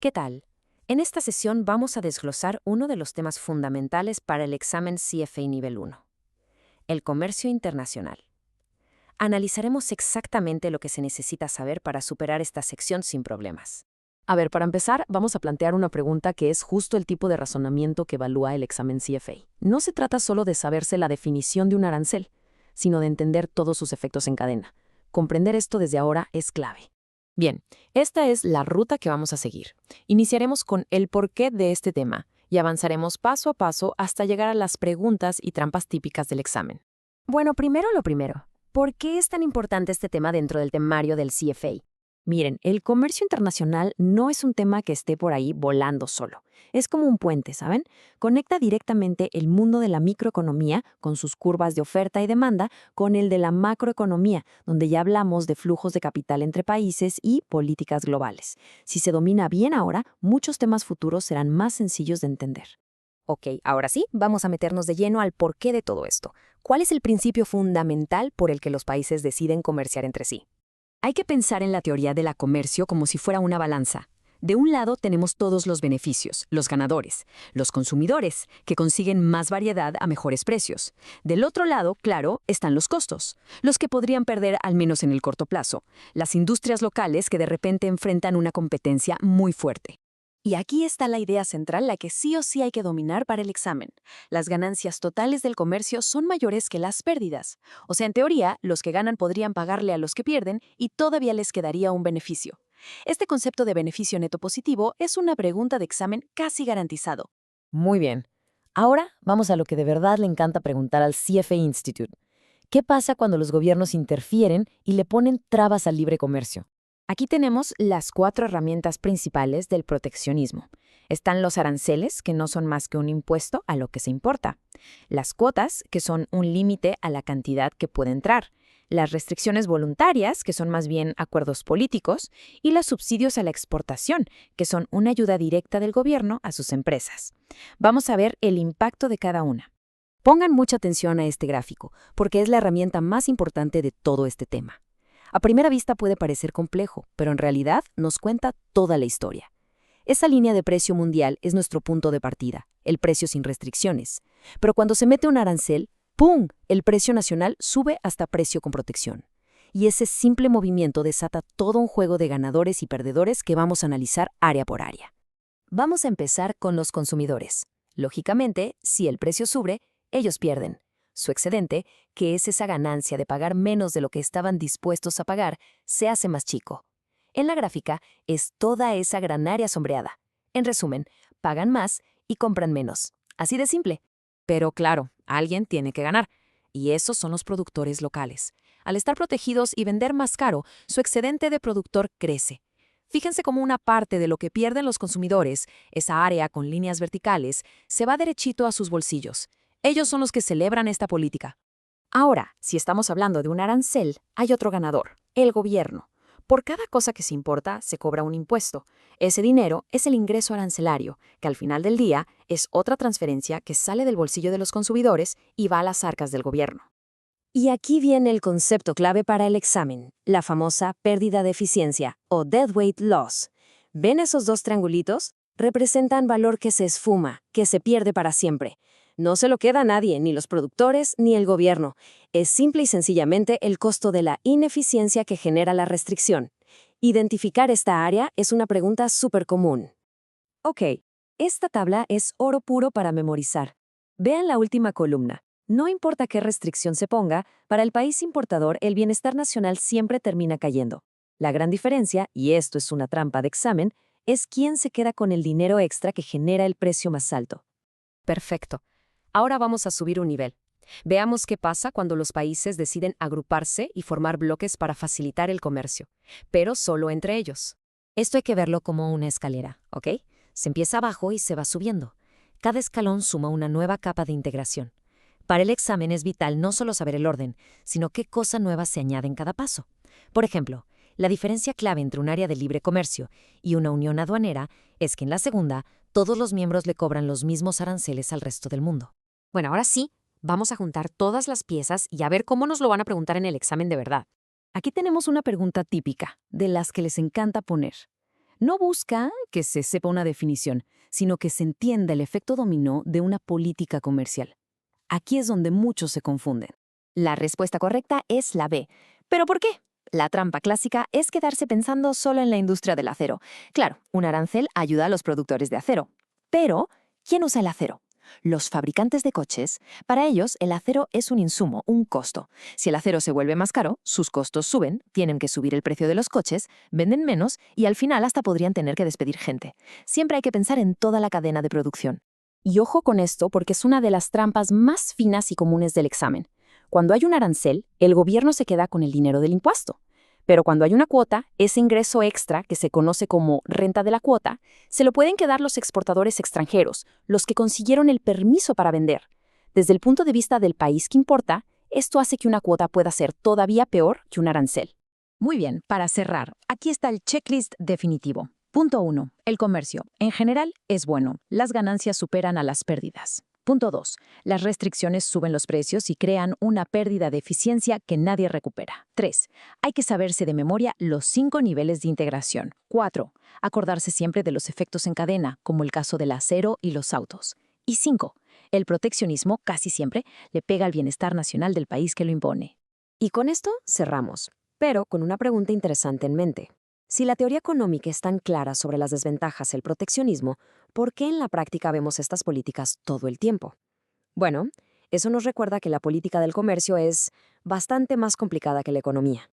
¿Qué tal? En esta sesión vamos a desglosar uno de los temas fundamentales para el examen CFA Nivel 1, el comercio internacional. Analizaremos exactamente lo que se necesita saber para superar esta sección sin problemas. A ver, para empezar, vamos a plantear una pregunta que es justo el tipo de razonamiento que evalúa el examen CFA. No se trata solo de saberse la definición de un arancel, sino de entender todos sus efectos en cadena. Comprender esto desde ahora es clave. Bien, esta es la ruta que vamos a seguir. Iniciaremos con el porqué de este tema y avanzaremos paso a paso hasta llegar a las preguntas y trampas típicas del examen. Bueno, primero lo primero. ¿Por qué es tan importante este tema dentro del temario del CFA? Miren, el comercio internacional no es un tema que esté por ahí volando solo. Es como un puente, ¿saben? Conecta directamente el mundo de la microeconomía, con sus curvas de oferta y demanda, con el de la macroeconomía, donde ya hablamos de flujos de capital entre países y políticas globales. Si se domina bien ahora, muchos temas futuros serán más sencillos de entender. Ok, ahora sí, vamos a meternos de lleno al porqué de todo esto. ¿Cuál es el principio fundamental por el que los países deciden comerciar entre sí? Hay que pensar en la teoría del comercio como si fuera una balanza. De un lado tenemos todos los beneficios, los ganadores, los consumidores, que consiguen más variedad a mejores precios. Del otro lado, claro, están los costos, los que podrían perder al menos en el corto plazo, las industrias locales que de repente enfrentan una competencia muy fuerte. Y aquí está la idea central, la que sí o sí hay que dominar para el examen. Las ganancias totales del comercio son mayores que las pérdidas. O sea, en teoría, los que ganan podrían pagarle a los que pierden y todavía les quedaría un beneficio. Este concepto de beneficio neto positivo es una pregunta de examen casi garantizado. Muy bien. Ahora vamos a lo que de verdad le encanta preguntar al CFA Institute. ¿Qué pasa cuando los gobiernos interfieren y le ponen trabas al libre comercio? Aquí tenemos las 4 herramientas principales del proteccionismo. Están los aranceles, que no son más que un impuesto a lo que se importa. Las cuotas, que son un límite a la cantidad que puede entrar. Las restricciones voluntarias, que son más bien acuerdos políticos. Y los subsidios a la exportación, que son una ayuda directa del gobierno a sus empresas. Vamos a ver el impacto de cada una. Pongan mucha atención a este gráfico, porque es la herramienta más importante de todo este tema. A primera vista puede parecer complejo, pero en realidad nos cuenta toda la historia. Esa línea de precio mundial es nuestro punto de partida, el precio sin restricciones. Pero cuando se mete un arancel, ¡pum!, el precio nacional sube hasta precio con protección. Y ese simple movimiento desata todo un juego de ganadores y perdedores que vamos a analizar área por área. Vamos a empezar con los consumidores. Lógicamente, si el precio sube, ellos pierden. Su excedente, que es esa ganancia de pagar menos de lo que estaban dispuestos a pagar, se hace más chico. En la gráfica es toda esa gran área sombreada. En resumen, pagan más y compran menos. Así de simple. Pero claro, alguien tiene que ganar, y esos son los productores locales. Al estar protegidos y vender más caro, su excedente de productor crece. Fíjense cómo una parte de lo que pierden los consumidores, esa área con líneas verticales, se va derechito a sus bolsillos. Ellos son los que celebran esta política. Ahora, si estamos hablando de un arancel, hay otro ganador, el gobierno. Por cada cosa que se importa, se cobra un impuesto. Ese dinero es el ingreso arancelario, que al final del día es otra transferencia que sale del bolsillo de los consumidores y va a las arcas del gobierno. Y aquí viene el concepto clave para el examen, la famosa pérdida de eficiencia o deadweight loss. ¿Ven esos dos triangulitos? Representan valor que se esfuma, que se pierde para siempre. No se lo queda a nadie, ni los productores ni el gobierno. Es simple y sencillamente el costo de la ineficiencia que genera la restricción. Identificar esta área es una pregunta súper común. Ok, esta tabla es oro puro para memorizar. Vean la última columna. No importa qué restricción se ponga, para el país importador el bienestar nacional siempre termina cayendo. La gran diferencia, y esto es una trampa de examen, es quién se queda con el dinero extra que genera el precio más alto. Perfecto. Ahora vamos a subir un nivel. Veamos qué pasa cuando los países deciden agruparse y formar bloques para facilitar el comercio, pero solo entre ellos. Esto hay que verlo como una escalera, ¿ok? Se empieza abajo y se va subiendo. Cada escalón suma una nueva capa de integración. Para el examen es vital no solo saber el orden, sino qué cosa nueva se añade en cada paso. Por ejemplo, la diferencia clave entre un área de libre comercio y una unión aduanera es que en la segunda, todos los miembros le cobran los mismos aranceles al resto del mundo. Bueno, ahora sí, vamos a juntar todas las piezas y a ver cómo nos lo van a preguntar en el examen de verdad. Aquí tenemos una pregunta típica, de las que les encanta poner. No busca que se sepa una definición, sino que se entienda el efecto dominó de una política comercial. Aquí es donde muchos se confunden. La respuesta correcta es la B. ¿Pero por qué? La trampa clásica es quedarse pensando solo en la industria del acero. Claro, un arancel ayuda a los productores de acero. Pero, ¿quién usa el acero? Los fabricantes de coches. Para ellos, el acero es un insumo, un costo. Si el acero se vuelve más caro, sus costos suben, tienen que subir el precio de los coches, venden menos y al final hasta podrían tener que despedir gente. Siempre hay que pensar en toda la cadena de producción. Y ojo con esto porque es una de las trampas más finas y comunes del examen. Cuando hay un arancel, el gobierno se queda con el dinero del impuesto. Pero cuando hay una cuota, ese ingreso extra, que se conoce como renta de la cuota, se lo pueden quedar los exportadores extranjeros, los que consiguieron el permiso para vender. Desde el punto de vista del país que importa, esto hace que una cuota pueda ser todavía peor que un arancel. Muy bien, para cerrar, aquí está el checklist definitivo. Punto 1. El comercio, en general, es bueno. Las ganancias superan a las pérdidas. Punto 2. Las restricciones suben los precios y crean una pérdida de eficiencia que nadie recupera. 3. Hay que saberse de memoria los 5 niveles de integración. 4. Acordarse siempre de los efectos en cadena, como el caso del acero y los autos. Y 5. El proteccionismo casi siempre le pega al bienestar nacional del país que lo impone. Y con esto cerramos, pero con una pregunta interesante en mente. Si la teoría económica es tan clara sobre las desventajas del proteccionismo, ¿por qué en la práctica vemos estas políticas todo el tiempo? Bueno, eso nos recuerda que la política del comercio es bastante más complicada que la economía.